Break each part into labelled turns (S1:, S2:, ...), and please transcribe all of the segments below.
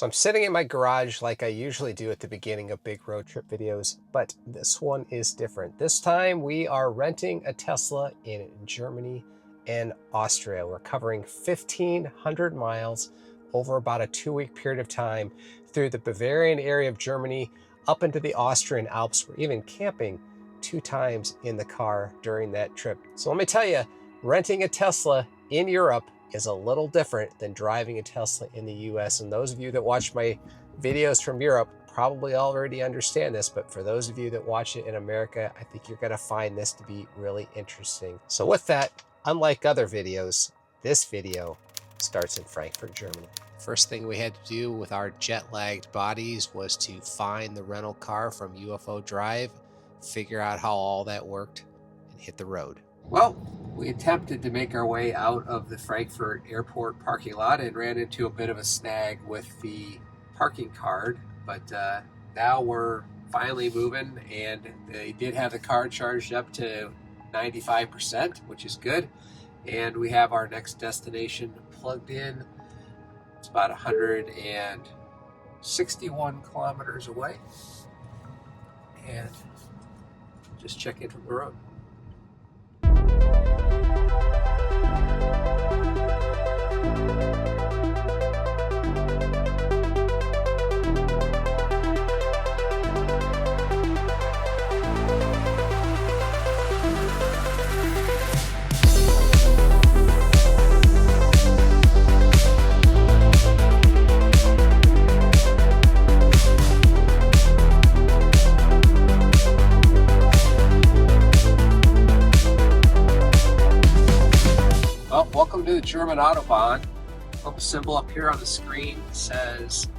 S1: So I'm sitting in my garage like I usually do at the beginning of big road trip videos, but this one is different. This time we are renting a Tesla in Germany and Austria. We're covering 1,500 miles over about a 2-week period of time through the Bavarian area of Germany up into the Austrian Alps. We're even camping 2 times in the car during that trip. So let me tell you, renting a Tesla in Europe is a little different than driving a Tesla in the US. And those of you that watch my videos from Europe probably already understand this, but for those of you that watch it in America, I think you're gonna find this to be really interesting. So with that, unlike other videos, this video starts in Frankfurt, Germany. First thing we had to do with our jet-lagged bodies was to find the rental car from UFO Drive, figure out how all that worked, and hit the road. Well, we attempted to make our way out of the Frankfurt airport parking lot and ran into a bit of a snag with the parking card, but now we're finally moving, and they did have the car charged up to 95%, which is good, and we have our next destination plugged in. It's about 161 kilometers away, and just check in from the road. Welcome to the German Autobahn. A little symbol up here on the screen says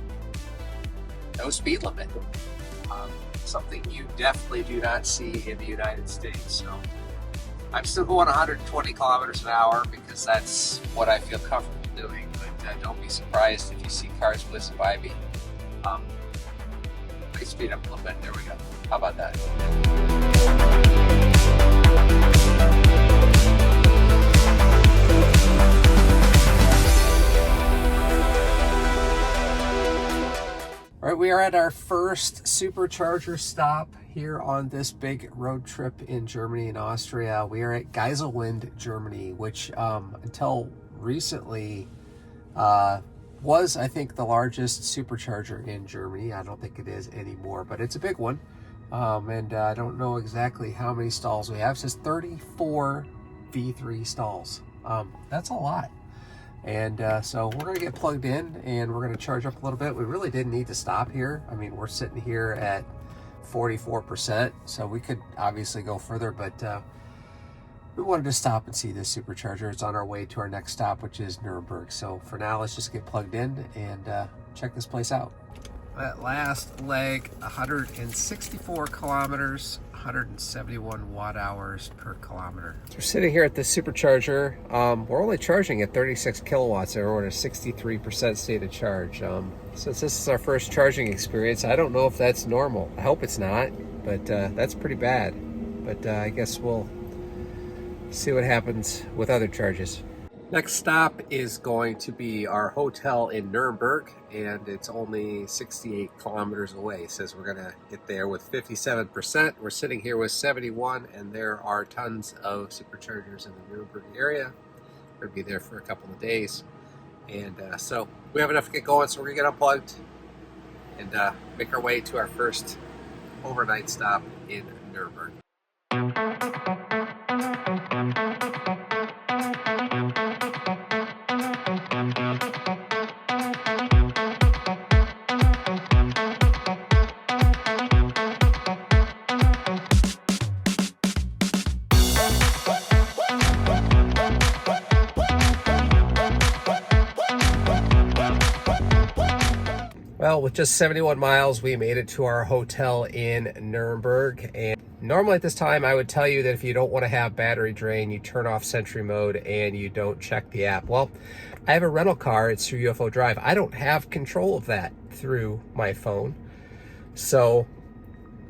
S1: no speed limit. Something you definitely do not see in the United States. So I'm still going 120 kilometers an hour because that's what I feel comfortable doing. But don't be surprised if you see cars whizzing by me. Let me speed up a little bit. There we go. How about that? All right, we are at our first supercharger stop here on this big road trip in Germany and Austria. We are at Geiselwind, Germany, which until recently was, I think, the largest supercharger in Germany. I don't think it is anymore, but it's a big one. And I don't know exactly how many stalls we have. It says 34 V3 stalls. That's a lot. And so we're going to get plugged in and we're going to charge up a little bit. We really didn't need to stop here. I mean, we're sitting here at 44%, so we could obviously go further, but we wanted to stop and see this supercharger. It's on our way to our next stop, which is Nuremberg. So for now, let's just get plugged in and check this place out. That last leg, 164 kilometers, 171 watt hours per kilometer. So we're sitting here at this supercharger. We're only charging at 36 kilowatts, and we're at a 63% state of charge. Since this is our first charging experience, I don't know if that's normal. I hope it's not, but that's pretty bad. But I guess we'll see what happens with other charges. Next stop is going to be our hotel in Nuremberg, and it's only 68 kilometers away. It says we're gonna get there with 57%. We're sitting here with 71, and there are tons of superchargers in the Nuremberg area. We're gonna be there for a couple of days. And so we have enough to get going, so we're gonna get unplugged and make our way to our first overnight stop in Nuremberg. Well, with just 71 miles, we made it to our hotel in Nuremberg. And normally at this time, I would tell you that if you don't want to have battery drain, you turn off Sentry mode and you don't check the app. Well, I have a rental car. It's through UFO Drive. I don't have control of that through my phone. So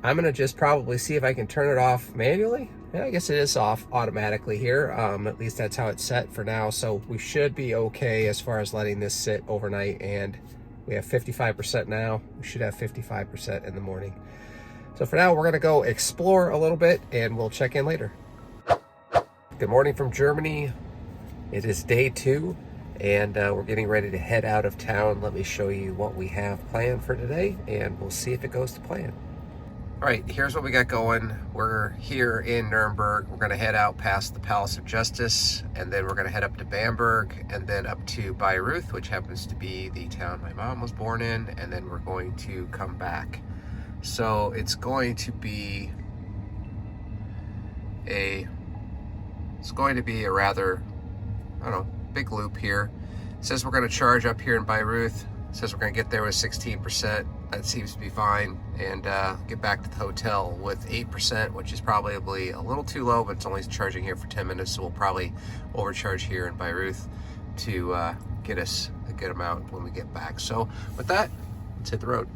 S1: I'm going to just probably see if I can turn it off manually. Yeah, I guess it is off automatically here. At least that's how it's set for now. So we should be okay as far as letting this sit overnight and We have 55% now. We should have 55% in the morning. So for now, we're gonna go explore a little bit and we'll check in later. Good morning from Germany. It is day 2 and we're getting ready to head out of town. Let me show you what we have planned for today and we'll see if it goes to plan. All right, here's what we got going. We're here in Nuremberg. We're gonna head out past the Palace of Justice, and then we're gonna head up to Bamberg, and then up to Bayreuth, which happens to be the town my mom was born in, and then we're going to come back. So it's going to be a rather, I don't know, big loop here. It says we're gonna charge up here in Bayreuth. It says we're gonna get there with 16%. That seems to be fine, and get back to the hotel with 8%, which is probably a little too low, but it's only charging here for 10 minutes, so we'll probably overcharge here in Bayreuth to get us a good amount when we get back. So with that, let's hit the road.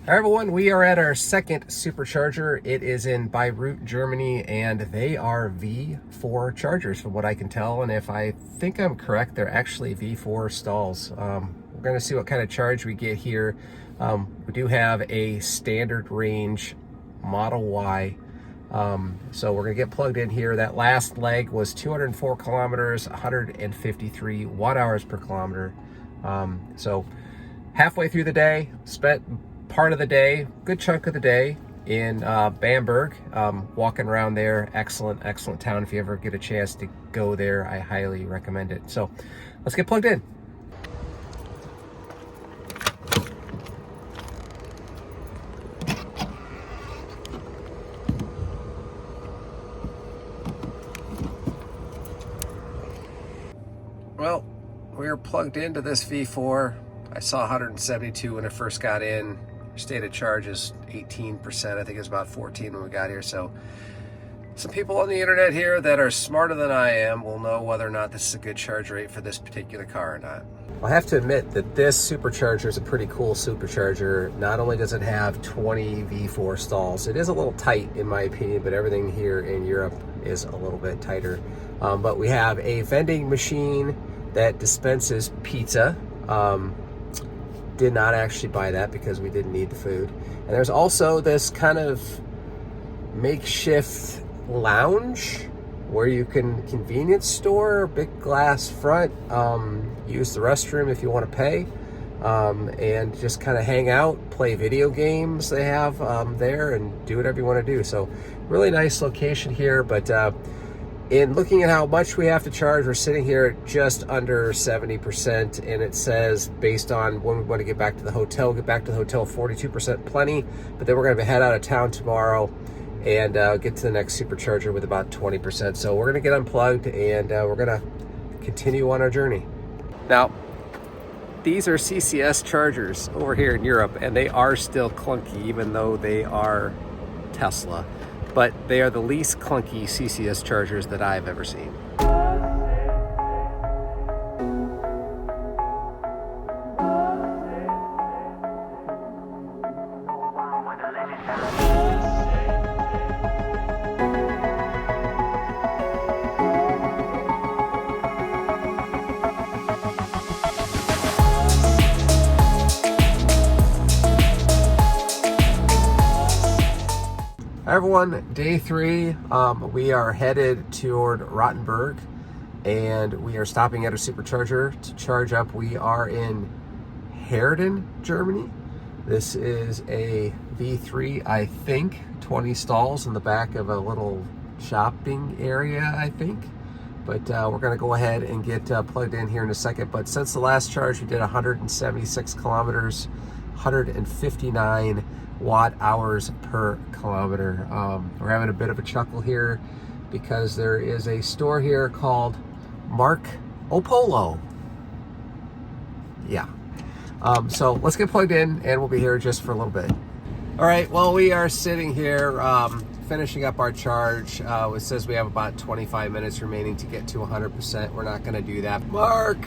S1: All right, everyone, we are at our second supercharger. It is in Bayreuth, Germany, and they are V4 chargers from what I can tell. And if I think I'm correct, they're actually V4 stalls. We're gonna see what kind of charge we get here. We do have a standard range Model Y. So we're gonna get plugged in here. That last leg was 204 kilometers, 153 watt hours per kilometer. So halfway through the day, spent part of the day, good chunk of the day in Bamberg, walking around there. Excellent town. If you ever get a chance to go there, I highly recommend it. So let's get plugged in. Well, we're plugged into this V4. I saw 172 when I first got in. State of charge is 18%. I think it was about 14 when we got here. So some people on the internet here that are smarter than I am will know whether or not this is a good charge rate for this particular car or not. I have to admit that this supercharger is a pretty cool supercharger. Not only does it have 20 V4 stalls, it is a little tight in my opinion, but everything here in Europe is a little bit tighter. But we have a vending machine that dispenses pizza. Did not actually buy that because we didn't need the food. And there's also this kind of makeshift lounge where you can convenience store, big glass front, use the restroom if you want to pay, and just kind of hang out, play video games they have there, and do whatever you want to do. So really nice location here, but in looking at how much we have to charge, we're sitting here at just under 70%, and it says based on when we want to get back to the hotel, 42% plenty, but then we're going to head out of town tomorrow and get to the next supercharger with about 20%. So we're going to get unplugged and we're going to continue on our journey. Now, these are CCS chargers over here in Europe, and they are still clunky even though they are Tesla. But they are the least clunky CCS chargers that I've ever seen. All right, everyone, day 3. We are headed toward Rottenburg, and we are stopping at a supercharger to charge up. We are in Herden, Germany. This is a V3, I think, 20 stalls in the back of a little shopping area, I think. But we're going to go ahead and get plugged in here in a second. But since the last charge, we did 176 kilometers, 159 watt hours per kilometer. We're having a bit of a chuckle here because there is a store here called Marco Polo. Yeah. So let's get plugged in and we'll be here just for a little bit. All right, well, we are sitting here finishing up our charge. It says we have about 25 minutes remaining to get to 100%. We're not going to do that. Mark!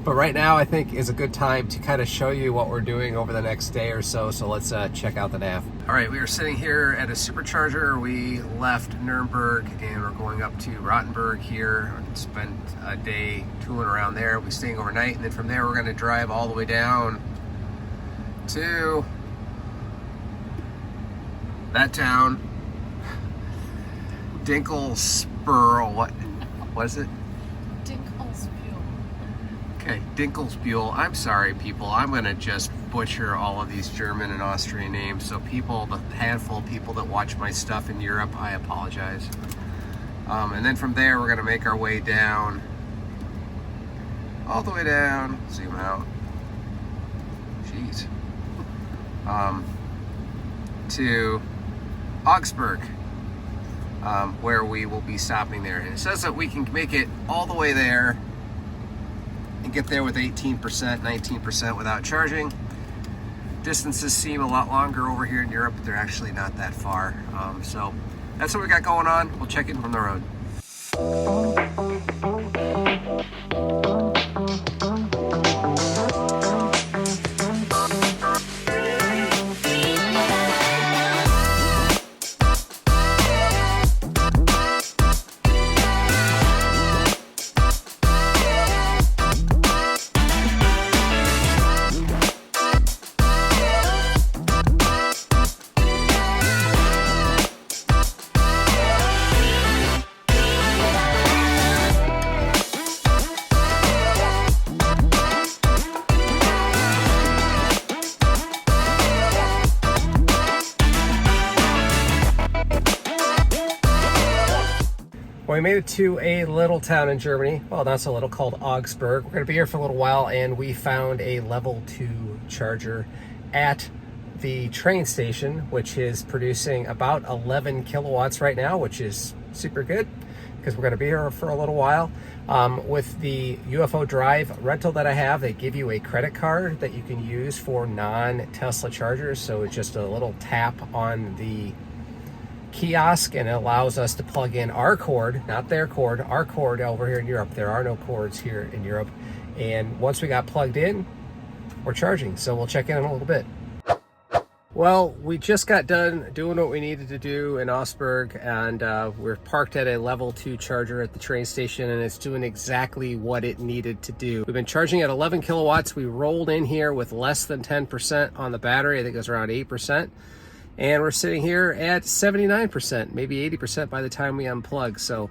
S1: But right now, I think is a good time to kind of show you what we're doing over the next day or so. So let's check out the nav. All right, we are sitting here at a supercharger. We left Nuremberg and we're going up to Rottenburg here. Spent a day tooling around there. We're staying overnight, and then from there we're going to drive all the way down to that town, Dinkelsbühl. What is it? Okay, Dinkelsbühl. I'm sorry, people. I'm going to just butcher all of these German and Austrian names. So people, the handful of people that watch my stuff in Europe, I apologize. And then from there, we're going to make our way down, all the way down, zoom out, jeez, to Augsburg, where we will be stopping there. And it says that we can make it all the way there and get there with 18%, 19% without charging. Distances seem a lot longer over here in Europe, but they're actually not that far. So that's what we got going on. We'll check in from the road. Well, we made it to a little town in Germany. Well, not so little, called Augsburg. We're going to be here for a little while, and we found a level 2 charger at the train station, which is producing about 11 kilowatts right now, which is super good because we're going to be here for a little while. With the UFO Drive rental that I have, they give you a credit card that you can use for non-Tesla chargers. So it's just a little tap on the kiosk and it allows us to plug in our cord, not their cord, our cord over here in Europe. There are no cords here in Europe. And once we got plugged in, we're charging. So we'll check in a little bit. Well, we just got done doing what we needed to do in Augsburg, and we're parked at a level 2 charger at the train station, and it's doing exactly what it needed to do. We've been charging at 11 kilowatts. We rolled in here with less than 10% on the battery. I think it was around 8%. And we're sitting here at 79%, maybe 80% by the time we unplug. So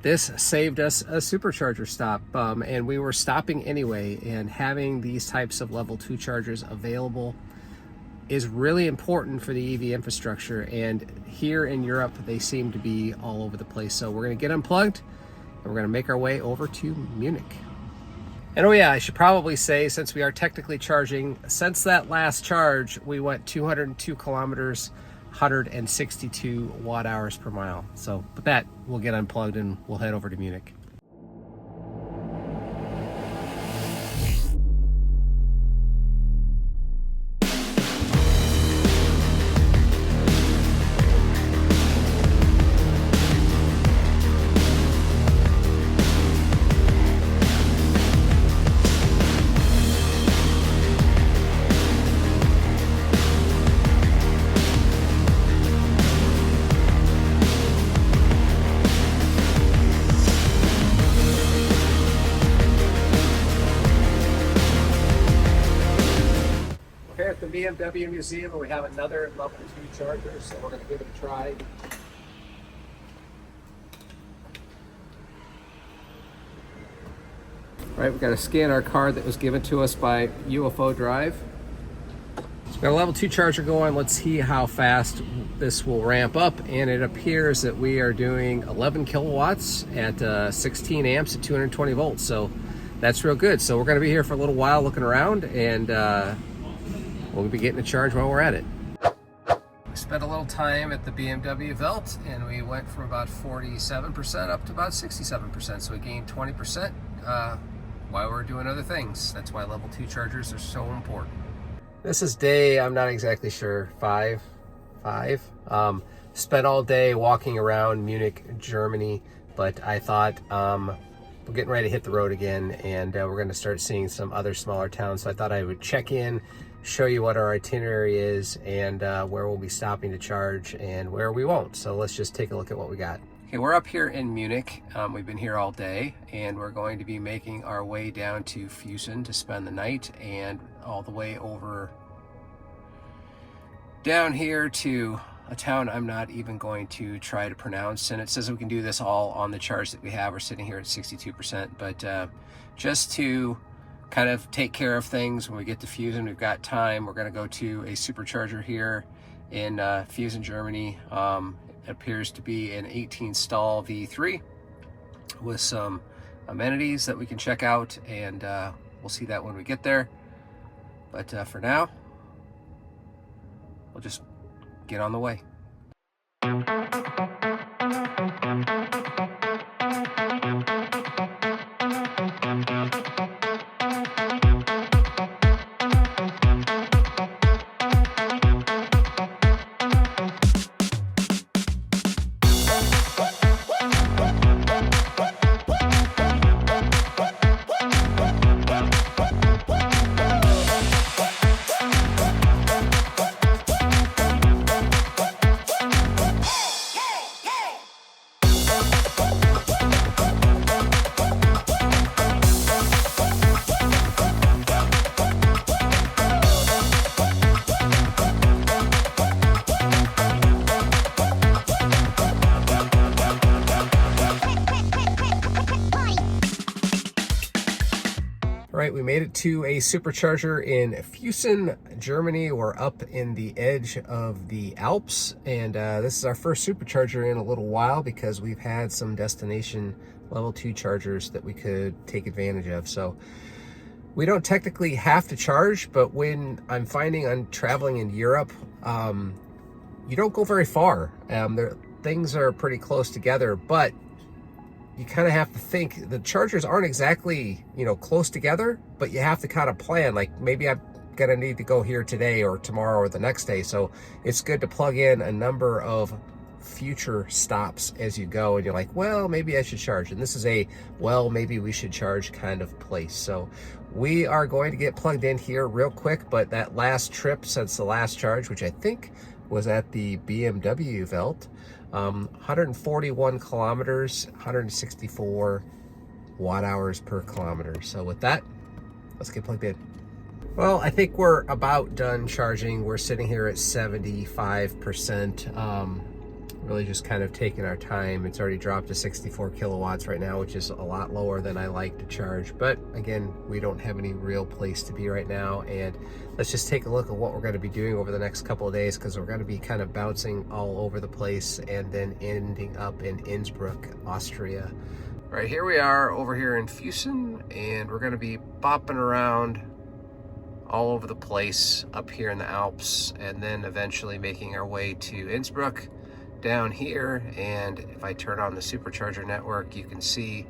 S1: this saved us a supercharger stop, and we were stopping anyway, and having these types of level 2 chargers available is really important for the EV infrastructure, and here in Europe they seem to be all over the place. So we're going to get unplugged and we're going to make our way over to Munich. And oh yeah, I should probably say, since we are technically charging, since that last charge we went 202 kilometers, 162 watt hours per mile. So with that, we'll get unplugged and we'll head over to Munich. BMW museum and we have another level 2 charger, so we're going to give it a try. All right, we've got to scan our card that was given to us by UFO Drive. So we've got a level 2 charger going. Let's see how fast this will ramp up. And it appears that we are doing 11 kilowatts at 16 amps at 220 volts. So that's real good. So we're going to be here for a little while looking around, and we'll be getting a charge while we're at it. We spent a little time at the BMW Welt, and we went from about 47% up to about 67%. So we gained 20% while we're doing other things. That's why level 2 chargers are so important. This is day, I'm not exactly sure, five. Spent all day walking around Munich, Germany, but I thought we're getting ready to hit the road again, and we're going to start seeing some other smaller towns. So I thought I would check in, show you what our itinerary is, and where we'll be stopping to charge and where we won't. So let's just take a look at what we got. Okay, we're up here in Munich. We've been here all day, and we're going to be making our way down to Fusen to spend the night, and all the way over down here to a town I'm not even going to try to pronounce. And it says we can do this all on the charge that we have. We're sitting here at 62%, but just to kind of take care of things when we get to Fusen, we've got time. We're going to go to a supercharger here in Fusen, Germany. It appears to be an 18 stall V3 with some amenities that we can check out, and we'll see that when we get there. But for now, we'll just get on the way. Right, we made it to a supercharger in Fusen, Germany. We're up in the edge of the Alps, and this is our first supercharger in a little while because we've had some destination level 2 chargers that we could take advantage of. So we don't technically have to charge, but when I'm finding I'm traveling in Europe, you don't go very far. Things are pretty close together, but you kind of have to think the chargers aren't exactly, close together, but you have to kind of plan, like maybe I'm gonna need to go here today or tomorrow or the next day. So it's good to plug in a number of future stops as you go, and you're like, well, maybe I should charge. And this is a, well, maybe we should charge kind of place. So we are going to get plugged in here real quick, but that last trip since the last charge, which I think was at the BMW Welt, 141 kilometers, 164 watt hours per kilometer. So with that, let's get plugged in. Well, I think we're about done charging. We're sitting here at 75%. Really just kind of taking our time. It's already dropped to 64 kilowatts right now, which is a lot lower than I like to charge. But again, we don't have any real place to be right now. And let's just take a look at what we're going to be doing over the next couple of days, because we're going to be kind of bouncing all over the place and then ending up in Innsbruck, Austria. Right, here we are over here in Fusen, and we're going to be bopping around all over the place up here in the Alps, and then eventually making our way to Innsbruck down here. And if I turn on the supercharger network, you can see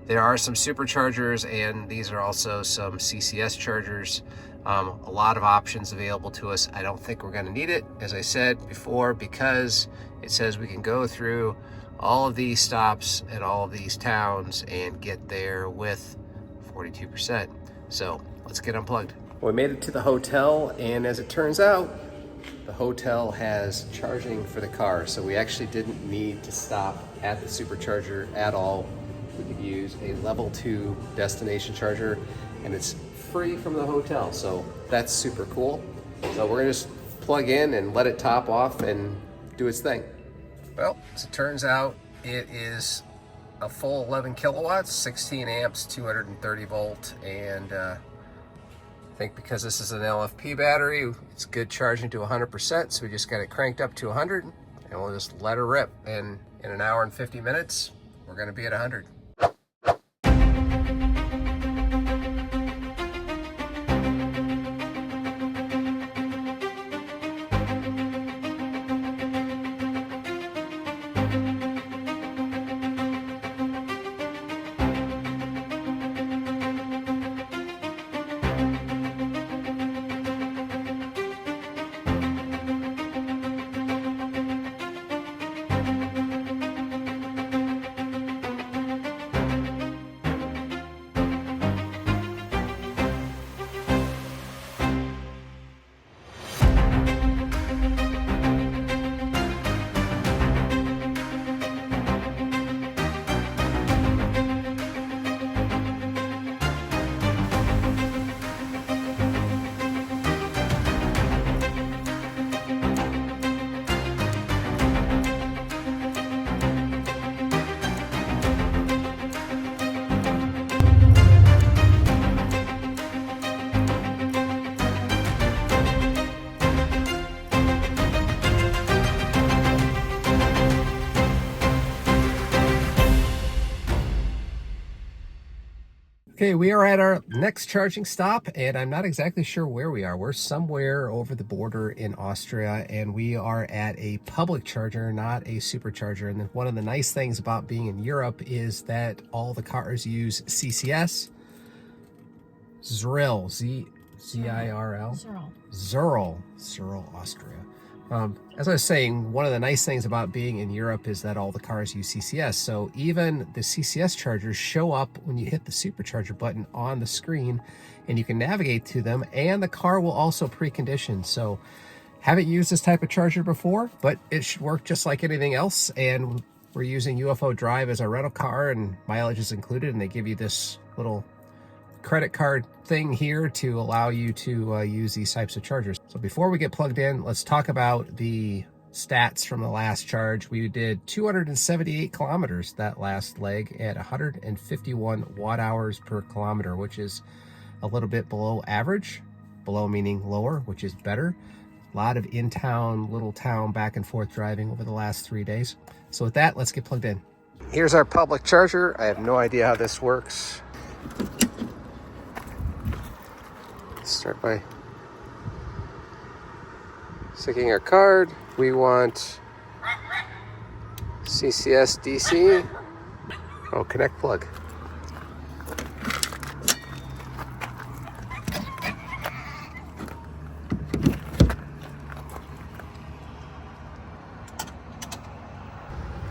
S1: there are some superchargers, and these are also some CCS chargers. A lot of options available to us. I don't think we're going to need it, as I said before, because it says we can go through all of these stops and all of these towns and get there with 42%. So let's get unplugged. We made it to the hotel, and as it turns out, the hotel has charging for the car, so we actually didn't need to stop at the supercharger at all. We could use a level 2 destination charger, and it's free from the hotel, so that's super cool. So we're gonna just plug in and let it top off and do its thing. Well, as it turns out, it is a full 11 kilowatts, 16 amps, 230 volt, and I think because this is an LFP battery, it's good charging to 100%, so we just got it cranked up to 100, and we'll just let her rip, and in an hour and 50 minutes, we're gonna be at 100. Okay, we are at our next charging stop, and I'm not exactly sure where we are. We're somewhere over the border in Austria, and we are at a public charger, not a supercharger. And one of the nice things about being in Europe is that all the cars use CCS. Zirl, Z-I-R-L? Zirl, Austria. As I was saying, one of the nice things about being in Europe is that all the cars use CCS. So even the CCS chargers show up when you hit the supercharger button on the screen, and you can navigate to them, and the car will also precondition. So haven't used this type of charger before, but it should work just like anything else. And we're using UFO Drive as our rental car, and mileage is included, and they give you this little credit card thing here to allow you to use these types of chargers. So before we get plugged in, let's talk about the stats from the last charge. We did 278 kilometers that last leg at 151 watt hours per kilometer, which is a little bit below average. Below meaning lower, which is better. A lot of in-town, little town back and forth driving over the last 3 days. So with that, let's get plugged in. Here's our public charger. I have no idea how this works. Start by sticking our card. We want CCS DC. Oh, connect plug.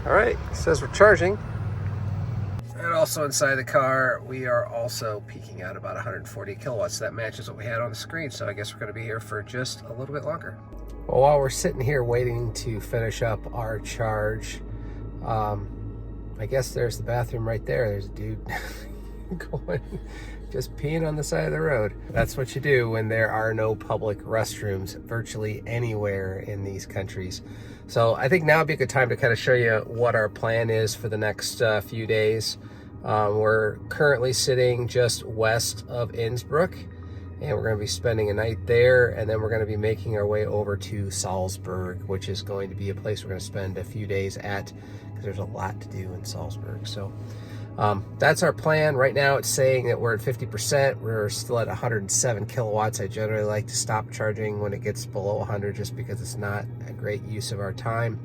S1: All right, it says we're charging. And also inside the car, we are also peaking out about 140 kilowatts. That matches what we had on the screen, so I guess we're going to be here for just a little bit longer. Well, while we're sitting here waiting to finish up our charge, I guess there's the bathroom right there. There's a dude going, just peeing on the side of the road. That's what you do when there are no public restrooms virtually anywhere in these countries. So I think now would be a good time to kind of show you what our plan is for the next few days. We're currently sitting just west of Innsbruck, and we're going to be spending a night there, and then we're going to be making our way over to Salzburg, which is going to be a place we're going to spend a few days at, because there's a lot to do in Salzburg. So that's our plan. Right now it's saying that we're at 50%. We're still at 107 kilowatts. I generally like to stop charging when it gets below 100, just because it's not a great use of our time.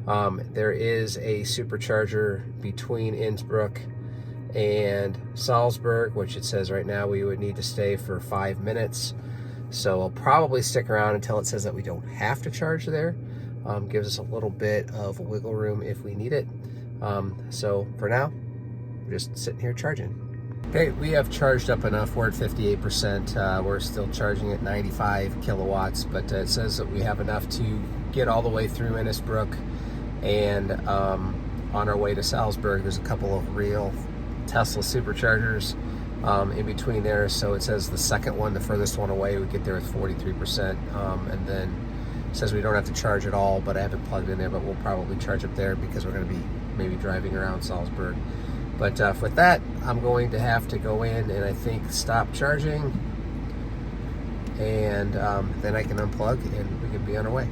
S1: There is a supercharger between Innsbruck and Salzburg, which it says right now we would need to stay for 5 minutes. So I'll probably stick around until it says that we don't have to charge there. Gives us a little bit of wiggle room if we need it. So for now, we're just sitting here charging. Okay, we have charged up enough. We're at 58%. We're still charging at 95 kilowatts, but it says that we have enough to get all the way through Innsbruck, and on our way to Salzburg, there's a couple of real Tesla superchargers in between there. So it says the second one, the furthest one away, we get there with 43%. And then it says we don't have to charge at all, but I haven't plugged in there, but we'll probably charge up there because we're going to be maybe driving around Salzburg. But with that, I'm going to have to go in and I think stop charging, and then I can unplug and we can be on our way.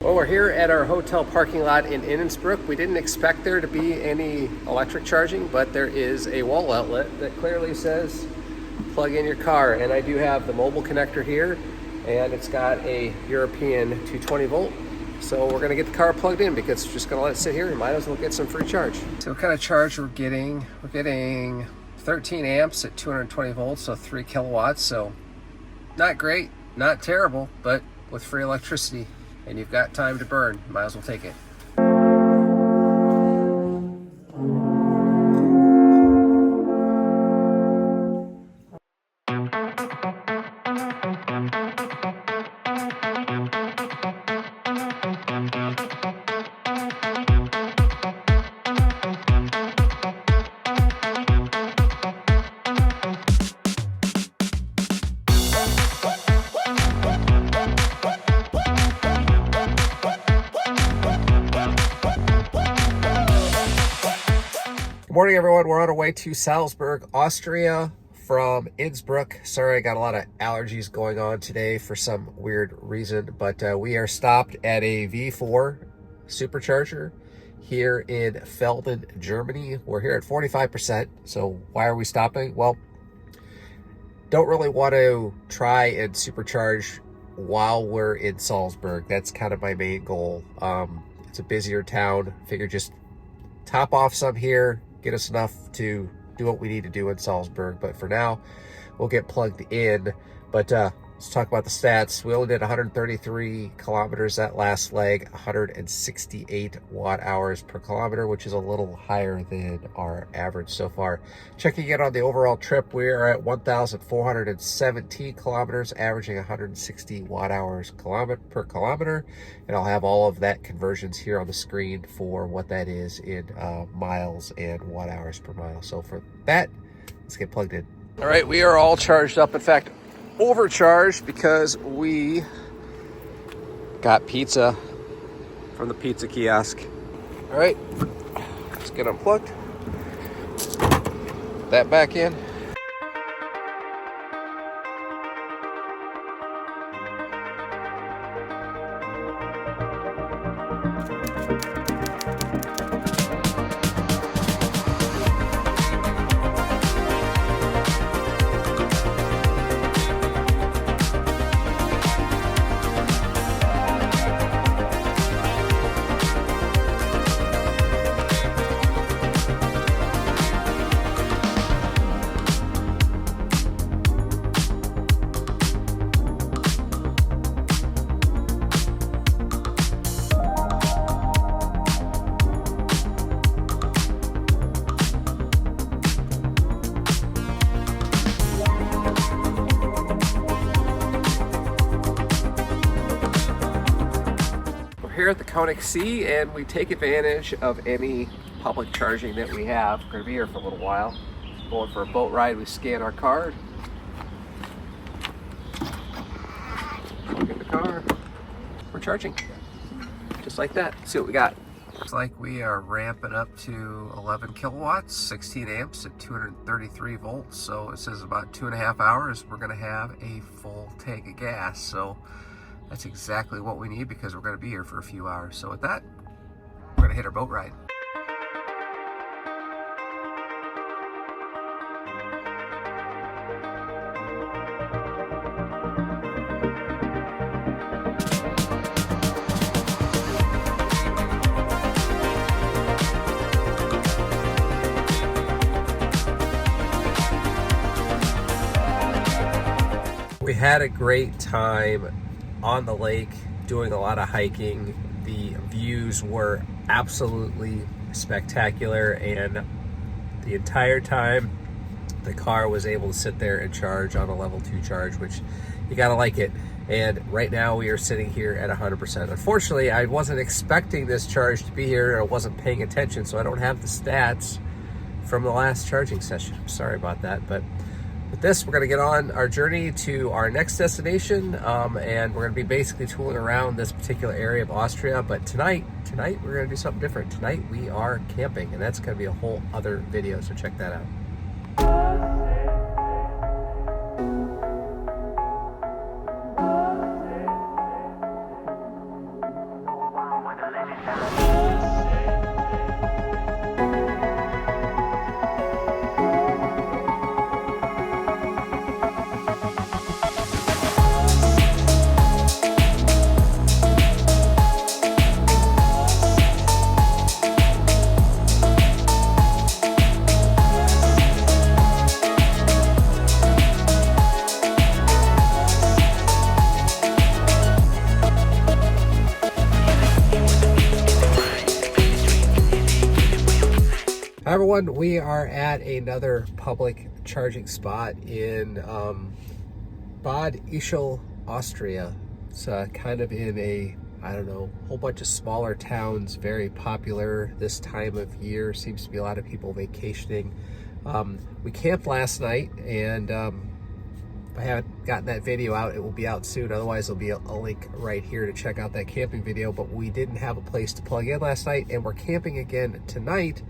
S1: Well, we're here at our hotel parking lot in Innsbruck. We didn't expect there to be any electric charging, but there is a wall outlet that clearly says plug in your car. And I do have the mobile connector here, and it's got a European 220 volt. So we're gonna get the car plugged in because we're just gonna let it sit here and might as well get some free charge. So what kind of charge we're getting? We're getting 13 amps at 220 volts, so 3 kilowatts. So not great, not terrible, but with free electricity, and you've got time to burn, might as well take it. Good morning, everyone. We're on our way to Salzburg, Austria from Innsbruck. Sorry, I got a lot of allergies going on today for some weird reason, but we are stopped at a V4 supercharger here in Felden, Germany. We're here at 45%. So why are we stopping? Well, don't really want to try and supercharge while we're in Salzburg. That's kind of my main goal. It's a busier town. Figure just top off some here, get us enough to do what we need to do in Salzburg. But for now, we'll get plugged in. But let's talk about the stats. We only did 133 kilometers that last leg, 168 watt hours per kilometer, which is a little higher than our average so far. Checking in on the overall trip, we are at 1,417 kilometers, averaging 160 watt hours per kilometer. And I'll have all of that conversions here on the screen for what that is in miles and watt hours per mile. So for that, let's get plugged in. All right, we are all charged up. In fact, overcharged because we got pizza from the pizza kiosk. All right, let's get unplugged. That back in. Here at the Koenig C, and we take advantage of any public charging that we have. We're going to be here for a little while. Going for a boat ride, we scan our card. Look in the car. We're charging. Just like that. See what we got. Looks like we are ramping up to 11 kilowatts, 16 amps at 233 volts. So it says about 2.5 hours, we're going to have a full tank of gas. So that's exactly what we need because we're going to be here for a few hours. So with that, we're going to hit our boat ride. We had a great time on the lake, doing a lot of hiking. The views were absolutely spectacular, and the entire time the car was able to sit there and charge on a level 2 charge, which you gotta like it. And right now we are sitting here at 100%. Unfortunately, I wasn't expecting this charge to be here, or I wasn't paying attention, so I don't have the stats from the last charging session. I'm sorry about that, but with this, we're gonna get on our journey to our next destination, and we're gonna be basically tooling around this particular area of Austria. But tonight we're gonna do something different. Tonight we are camping, and that's gonna be a whole other video, so check that out. Hi everyone, we are at another public charging spot in Bad Ischl, Austria. It's kind of in a, I don't know, whole bunch of smaller towns, very popular this time of year. Seems to be a lot of people vacationing. We camped last night, and if I haven't gotten that video out, it will be out soon. Otherwise, there'll be a link right here to check out that camping video. But we didn't have a place to plug in last night, and we're camping again tonight.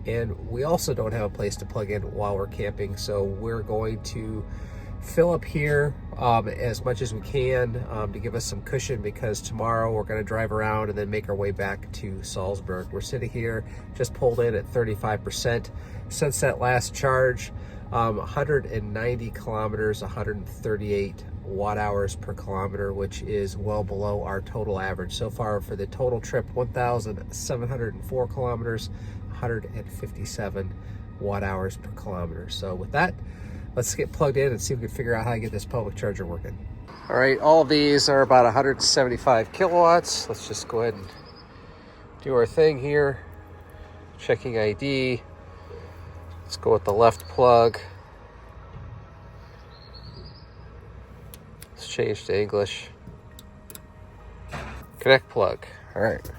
S1: And we also don't have a place to plug in while we're camping, so we're going to fill up here as much as we can to give us some cushion, because tomorrow we're going to drive around and then make our way back to Salzburg. We're sitting here, just pulled in at 35%. Since that last charge, 190 kilometers, 138 watt hours per kilometer, which is well below our total average. So far for the total trip, 1,704 kilometers, 157 watt hours per kilometer. So with that, let's get plugged in and see if we can figure out how to get this public charger working. All right, all of these are about 175 kilowatts. Let's just go ahead and do our thing here. Checking ID. Let's go with the left plug. Let's change to English. Connect plug. All right.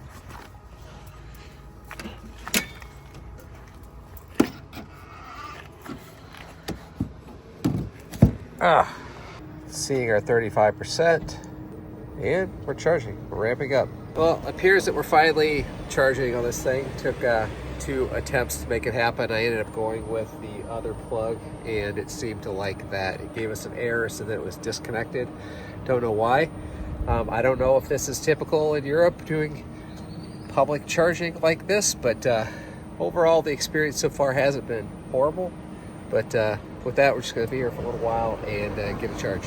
S1: Seeing our 35%, and we're charging, we're ramping up. Well, it appears that we're finally charging on this thing. Took 2 attempts to make it happen. I ended up going with the other plug, and it seemed to like that. It gave us an error, so that it was disconnected. Don't know why. I don't know if this is typical in Europe doing public charging like this, but overall the experience so far hasn't been horrible. But with that, we're just going to be here for a little while and get a charge.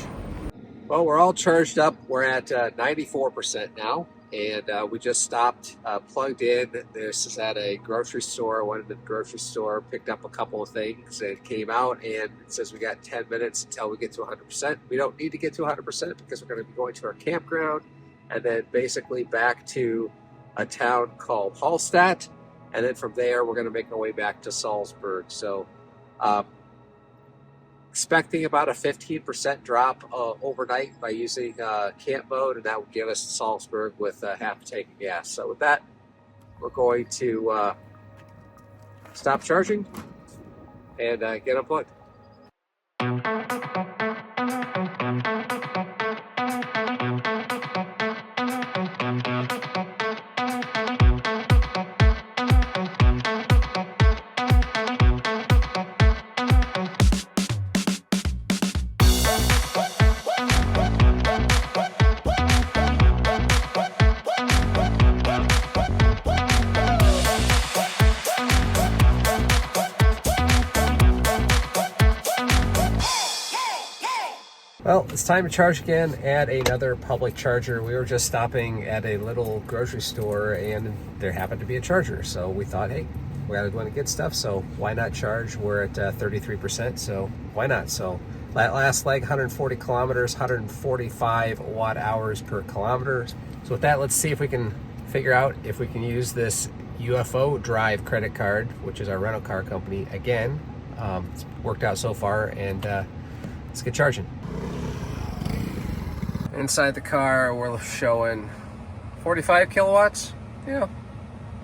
S1: Well, we're all charged up. We're at 94% now, and we just stopped, plugged in. This is at a grocery store. Went into the grocery store, picked up a couple of things, and came out, and it says we got 10 minutes until we get to 100%. We don't need to get to 100% because we're going to be going to our campground and then basically back to a town called Hallstatt, and then from there we're going to make our way back to Salzburg. So expecting about a 15% drop overnight by using camp mode, and that would give us Salzburg with half a tank of gas. So with that, we're going to stop charging and get unplugged. Well, it's time to charge again at another public charger. We were just stopping at a little grocery store and there happened to be a charger. So we thought, hey, we gotta go and get stuff, so why not charge? We're at 33%, so why not? So That last leg, 140 kilometers, 145 watt hours per kilometer. So with that, let's see if we can figure out if we can use this UFO Drive credit card, which is our rental car company. Again, it's worked out so far, and let's get charging. Inside the car, we're showing 45 kilowatts. Yeah,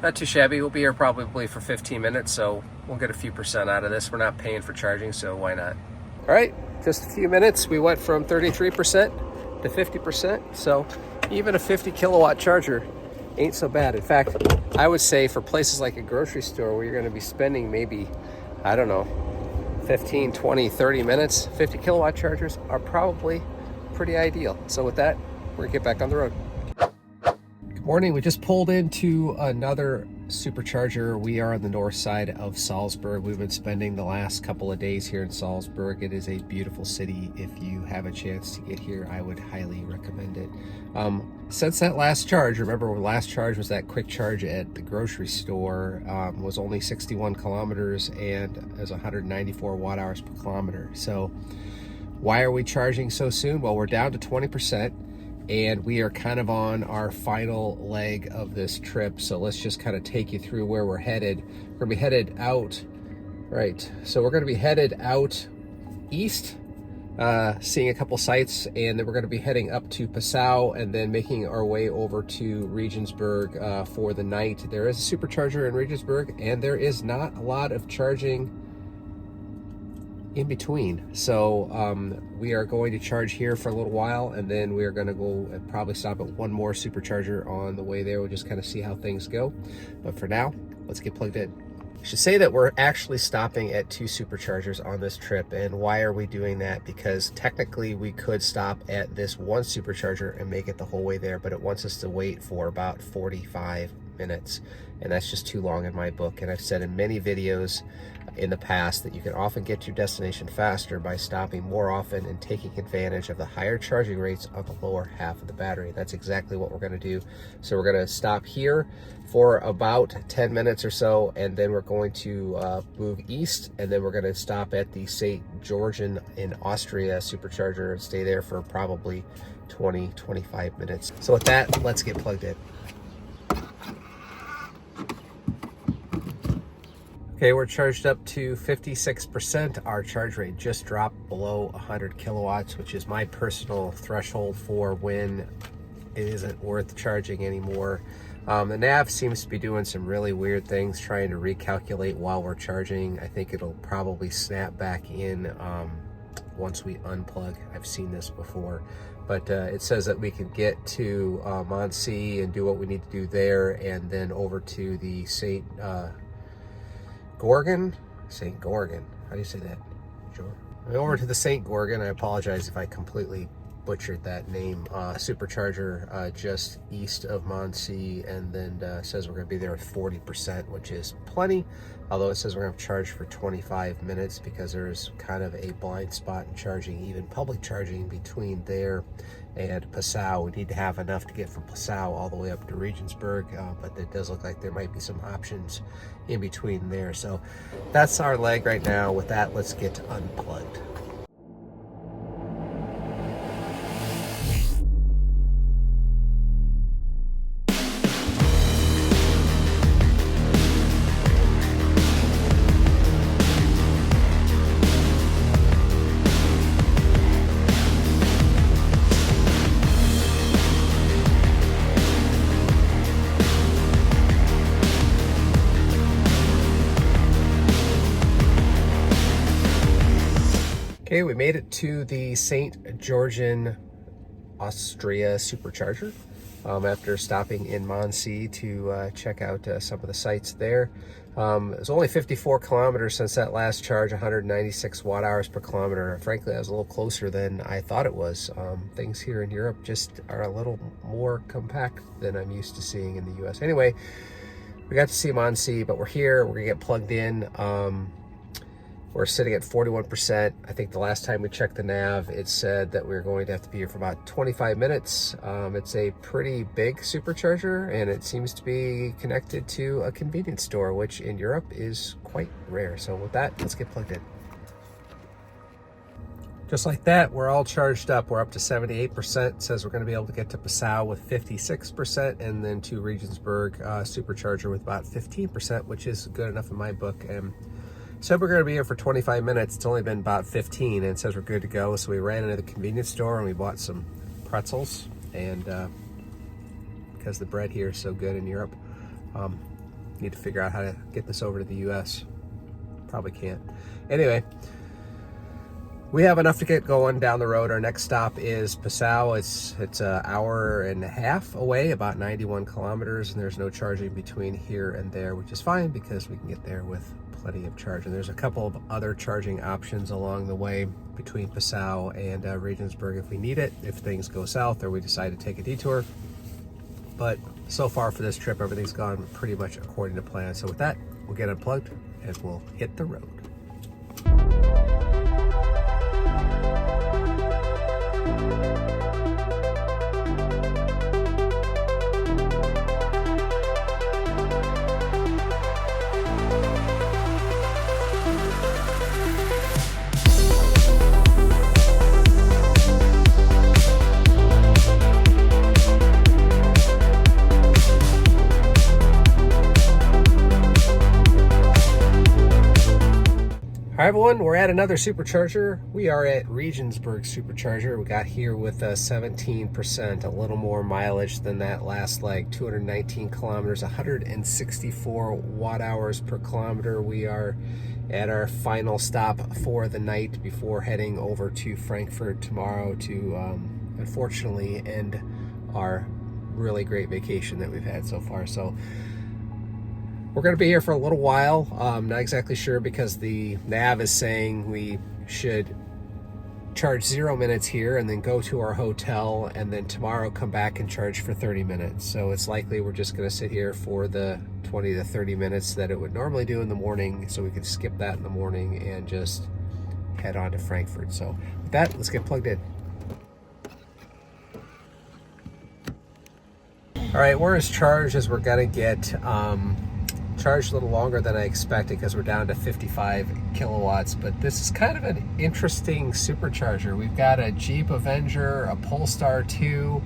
S1: not too shabby. We'll be here probably for 15 minutes, so we'll get a few percent out of this. We're not paying for charging, so why not? All right, just a few minutes. We went from 33% to 50%, so even a 50 kilowatt charger ain't so bad. In fact, I would say for places like a grocery store where you're going to be spending maybe, I don't know, 15, 20, 30 minutes, 50 kilowatt chargers are probably pretty ideal. So with that, we're gonna get back on the road. Good morning. We just pulled into another supercharger. We are on the north side of Salzburg. We've been spending the last couple of days here in Salzburg. It is a beautiful city. If you have a chance to get here, I would highly recommend it. Since that last charge, remember the last charge was that quick charge at the grocery store, was only 61 kilometers and is 194 watt hours per kilometer. So why are we charging so soon? Well, we're down to 20%. And we are kind of on our final leg of this trip. So let's just kind of take you through where we're headed. We're gonna be headed out, right. So we're gonna be headed out east, seeing a couple sites, and then we're gonna be heading up to Passau and then making our way over to Regensburg for the night. There is a supercharger in Regensburg, and there is not a lot of charging in between. So we are going to charge here for a little while, and then we're going to go and probably stop at one more supercharger on the way there. We'll just kind of see how things go. But for now, let's get plugged in. I should say that we're actually stopping at 2 superchargers on this trip. And why are we doing that? Because technically we could stop at this one supercharger and make it the whole way there, but it wants us to wait for about 45 minutes. And that's just too long in my book. And I've said in many videos in the past that you can often get to your destination faster by stopping more often and taking advantage of the higher charging rates on the lower half of the battery. That's exactly what we're going to do. So we're going to stop here for about 10 minutes or so, and then we're going to move east, and then we're going to stop at the St. Georgen in Austria supercharger and stay there for probably 20-25 minutes. So with that, let's get plugged in. Okay, we're charged up to 56%. Our charge rate just dropped below 100 kilowatts, which is my personal threshold for when it isn't worth charging anymore. The nav seems to be doing some really weird things, trying to recalculate while we're charging. I think it'll probably snap back in once we unplug. I've seen this before. But it says that we can get to Mondsee and do what we need to do there, and then over to the St. Gorgon? St. Gorgon. How do you say that? Sure. Over to the St. Gorgon. I apologize if I completely butchered that name. Supercharger just east of Mondsee, and then says we're going to be there at 40%, which is plenty. Although it says we're going to charge for 25 minutes because there's kind of a blind spot in charging, even public charging, between there and Passau. We need to have enough to get from Passau all the way up to Regensburg, but it does look like there might be some options in between there. So that's our leg right now. With that, let's get unplugged. Okay, we made it to the St. Georgen, Austria supercharger after stopping in Mondsee to check out some of the sites there. It's only 54 kilometers since that last charge, 196 watt hours per kilometer. Frankly, I was a little closer than I thought it was. Things here in Europe just are a little more compact than I'm used to seeing in the US. Anyway, we got to see Mondsee, but we're here. We're gonna get plugged in. We're sitting at 41%. I think the last time we checked the nav, it said that we were going to have to be here for about 25 minutes. It's a pretty big supercharger, and it seems to be connected to a convenience store, which in Europe is quite rare. So with that, let's get plugged in. Just like that, we're all charged up. We're up to 78%. It says we're going to be able to get to Passau with 56%, and then to Regensburg supercharger with about 15%, which is good enough in my book. And said we're going to be here for 25 minutes. It's only been about 15, and it says we're good to go. So we ran into the convenience store and we bought some pretzels, and because the bread here is so good in Europe, need to figure out how to get this over to the US. Probably can't. Anyway, we have enough to get going down the road. Our next stop is Passau. It's an hour and a half away, about 91 kilometers, and there's no charging between here and there, which is fine because we can get there with plenty of charge. And there's a couple of other charging options along the way between Passau and Regensburg if we need it, if things go south or we decide to take a detour. But so far for this trip, everything's gone pretty much according to plan. So with that, we'll get unplugged and we'll hit the road. Hi everyone, we're at another supercharger. We are at Regensburg supercharger. We got here with 17%, a little more mileage than that last leg, 219 kilometers, 164 watt hours per kilometer. We are at our final stop for the night before heading over to Frankfurt tomorrow to unfortunately end our really great vacation that we've had so far. So we're going to be here for a little while. Not exactly sure because the nav is saying we should charge 0 minutes here and then go to our hotel and then tomorrow come back and charge for 30 minutes. So it's likely we're just going to sit here for the 20 to 30 minutes that it would normally do in the morning, so we could skip that in the morning and just head on to Frankfurt. So with that, let's get plugged in. All right, we're as charged as we're going to get. Charged a little longer than I expected because we're down to 55 kilowatts, but this is kind of an interesting supercharger. We've got a Jeep Avenger, a Polestar 2,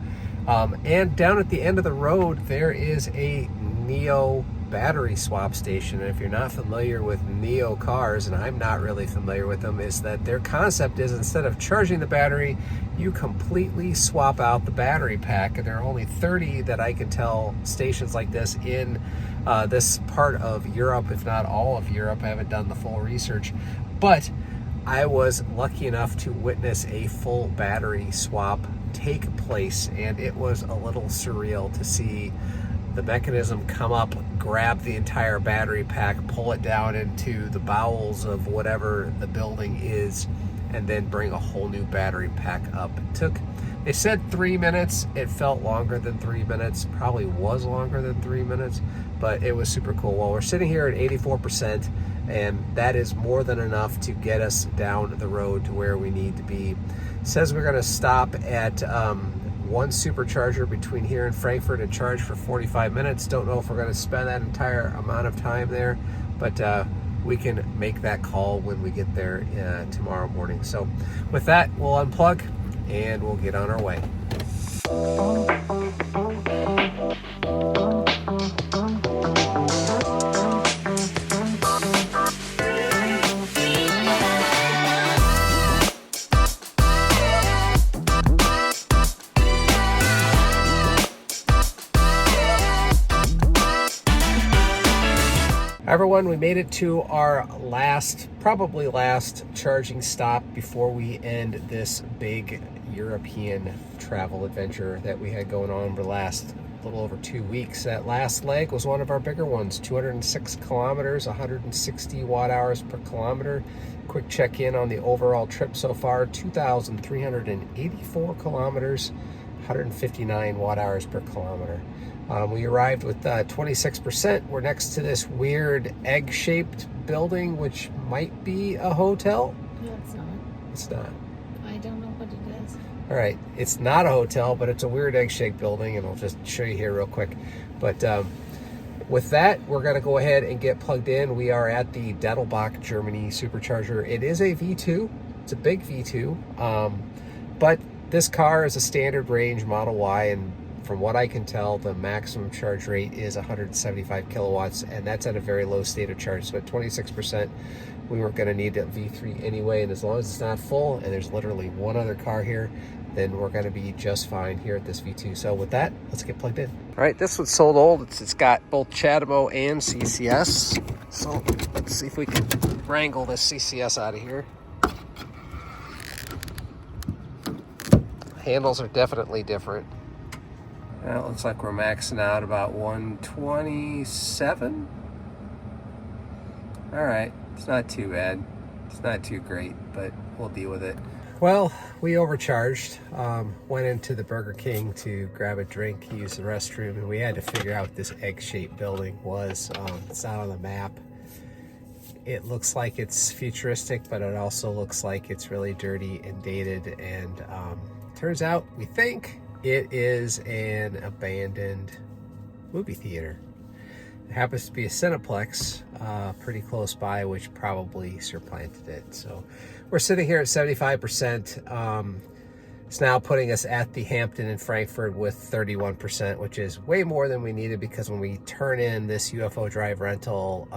S1: and down at the end of the road there is a Neo battery swap station. And if you're not familiar with Neo cars, and I'm not really familiar with them, is that their concept is instead of charging the battery, you completely swap out the battery pack. And there are only 30 that I can tell stations like this in this part of Europe, if not all of Europe. I haven't done the full research, but I was lucky enough to witness a full battery swap take place, and it was a little surreal to see the mechanism come up, grab the entire battery pack, pull it down into the bowels of whatever the building is, and then bring a whole new battery pack up. They said 3 minutes. It felt longer than 3 minutes, probably was longer than 3 minutes, but it was super cool. Well, we're sitting here at 84%, and that is more than enough to get us down the road to where we need to be. It says we're gonna stop at one supercharger between here and Frankfurt and charge for 45 minutes. Don't know if we're gonna spend that entire amount of time there, but we can make that call when we get there tomorrow morning. So with that, we'll unplug and we'll get on our way. Everyone, we made it to our probably last charging stop before we end this big European travel adventure that we had going on for the last little over 2 weeks. That last leg was one of our bigger ones, 206 kilometers, 160 watt hours per kilometer. Quick check in on the overall trip so far, 2,384 kilometers, 159 watt hours per kilometer. We arrived with 26%. We're next to this weird egg-shaped building, which might be a hotel.
S2: No, it's not.
S1: It's not.
S2: I don't know what it is.
S1: All right, it's not a hotel, but it's a weird egg-shaped building, and I'll just show you here real quick. But with that, we're going to go ahead and get plugged in. We are at the Dettelbach, Germany supercharger. It is a V2. It's a big V2, but this car is a standard range Model Y, and from what I can tell, the maximum charge rate is 175 kilowatts, and that's at a very low state of charge. So at 26%, we weren't going to need a V3 anyway, and as long as it's not full, and there's literally one other car here, then we're going to be just fine here at this V2. So with that, let's get plugged in. All right, this one's sold old. It's got both CHAdeMO and CCS. So let's see if we can wrangle this CCS out of here. Handles are definitely different. Well, it looks like we're maxing out about 127. All right, it's not too bad. It's not too great, but we'll deal with it. Well, we overcharged. Went into the Burger King to grab a drink, use the restroom, and we had to figure out what this egg-shaped building was. It's not on the map. It looks like it's futuristic, but it also looks like it's really dirty and dated, and turns out, we think, it is an abandoned movie theater. It happens to be a Cineplex pretty close by, which probably supplanted it. So we're sitting here at 75%. It's now putting us at the Hampton in Frankfurt with 31%, which is way more than we needed, because when we turn in this UFO Drive rental,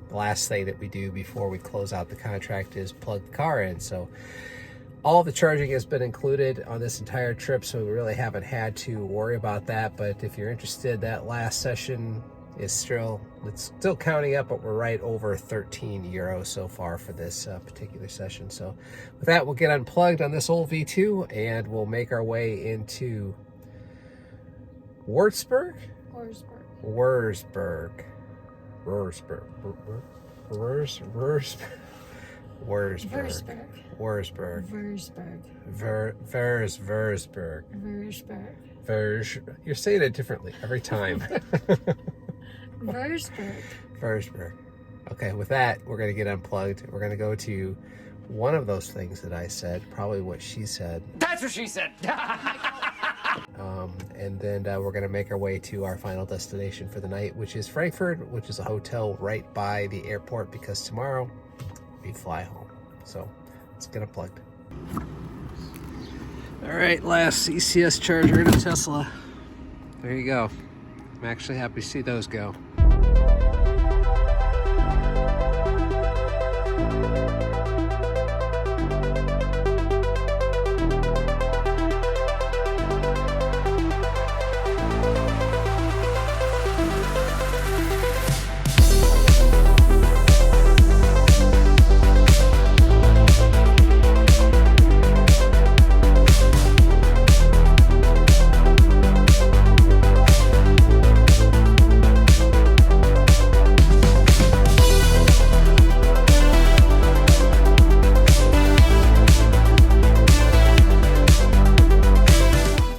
S1: the last thing that we do before we close out the contract is plug the car in. So all the charging has been included on this entire trip, so we really haven't had to worry about that. But if you're interested, that last session is still counting up, but we're right over 13 euros so far for this particular session. So with that, we'll get unplugged on this old V2 and we'll make our way into Würzburg. You're saying it differently every time. Würzburg. Okay, with that, we're going to get unplugged. We're going to go to one of those things that I said, probably what she said.
S3: That's what she said.
S1: And then we're going to make our way to our final destination for the night, which is Frankfurt, which is a hotel right by the airport, because tomorrow we fly home. So let's get unplugged. All right, last CCS charger in a Tesla. There you go. I'm actually happy to see those go.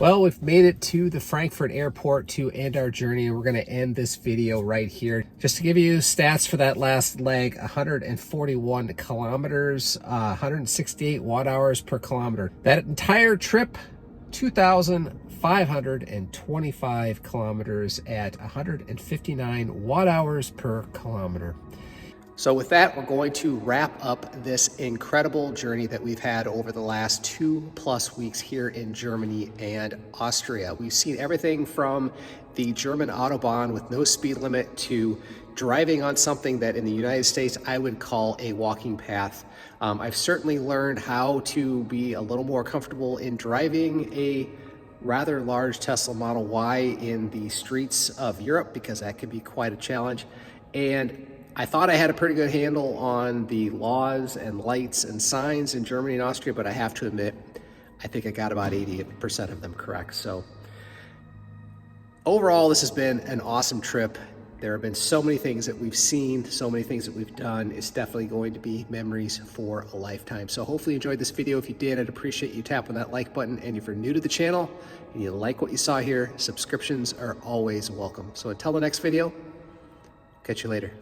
S1: Well, we've made it to the Frankfurt airport to end our journey, and we're going to end this video right here. Just to give you stats for that last leg: 141 kilometers, 168 watt hours per kilometer. That entire trip, 2,525 kilometers at 159 watt hours per kilometer. So with that, we're going to wrap up this incredible journey that we've had over the last 2+ weeks here in Germany and Austria. We've seen everything from the German Autobahn with no speed limit to driving on something that in the United States I would call a walking path. I've certainly learned how to be a little more comfortable in driving a rather large Tesla Model Y in the streets of Europe, because that can be quite a challenge. And I thought I had a pretty good handle on the laws and lights and signs in Germany and Austria, but I have to admit, I think I got about 80% of them correct. So overall, this has been an awesome trip. There have been so many things that we've seen, so many things that we've done. It's definitely going to be memories for a lifetime. So hopefully you enjoyed this video. If you did, I'd appreciate you tapping that like button. And if you're new to the channel and you like what you saw here, subscriptions are always welcome. So until the next video, catch you later.